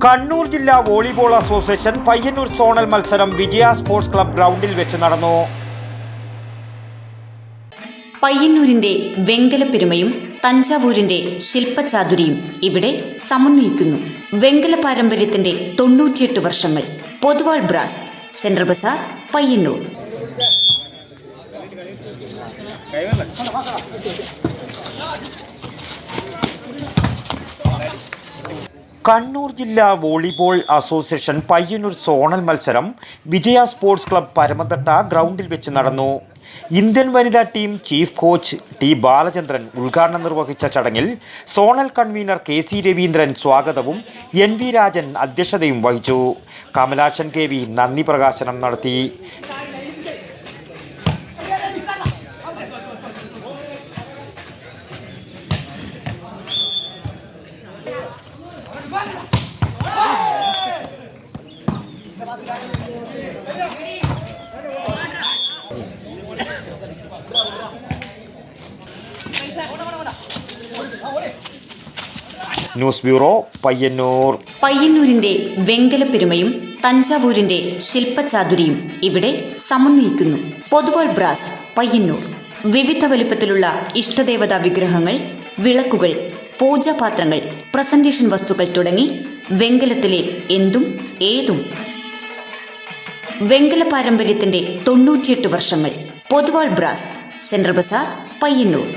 കണ്ണൂർ ജില്ലാ volleyball association Payyanur zonal മത്സരം വിജയ sports club ഗ്രൗണ്ടിൽ വെച്ച് നടന്നു. പയ്യന്നൂരിന്റെ വെങ്കലപ്പെരുമയും തഞ്ചാവൂരിന്റെ ശില്പചാതുരിയും ഇവിടെ സമന്വയിക്കുന്നു. വെങ്കല പാരമ്പര്യത്തിന്റെ 98 വർഷങ്ങൾ. Poduval brass, central Bazar, Payyanur. കണ്ണൂർ ജില്ലാ വോളിബോൾ അസോസിയേഷൻ പയ്യന്നൂർ സോണൽ മത്സരം വിജയ സ്പോർട്സ് ക്ലബ് പരമതട്ട ഗ്രൗണ്ടിൽ വെച്ച് നടന്നു. ഇന്ത്യൻ വനിതാ team chief coach T Balachandran ഉദ്ഘാടനം നിർവഹിച്ച ചടങ്ങിൽ സോണൽ കൺവീനർ KC രവീന്ദ്രൻ സ്വാഗതവും NV രാജൻ അധ്യക്ഷതയും വഹിച്ചു. കമലാക്ഷൻ KV നന്ദി പ്രകാശനം നടത്തി. News bureau, Payyanur. പയ്യന്നൂരിന്റെ വെങ്കലപ്പെരുമയും തഞ്ചാവൂരിന്റെ ശില്പചാതുരിയും ഇവിടെ സമന്വയിക്കുന്നു. പൊതുവാൾ ബ്രാസ്, പയ്യന്നൂർ. വിവിധ വലിപ്പത്തിലുള്ള ഇഷ്ടദേവതാ വിഗ്രഹങ്ങൾ, വിളക്കുകൾ, പൂജാപാത്രങ്ങൾ, പ്രസന്റേഷൻ വസ്തുക്കൾ തുടങ്ങി വെങ്കലത്തിലെ എന്തും ഏതും. വെങ്കല പാരമ്പര്യത്തിന്റെ 98 വർഷങ്ങൾ. Poduval brass, central Bazar, Payyanur.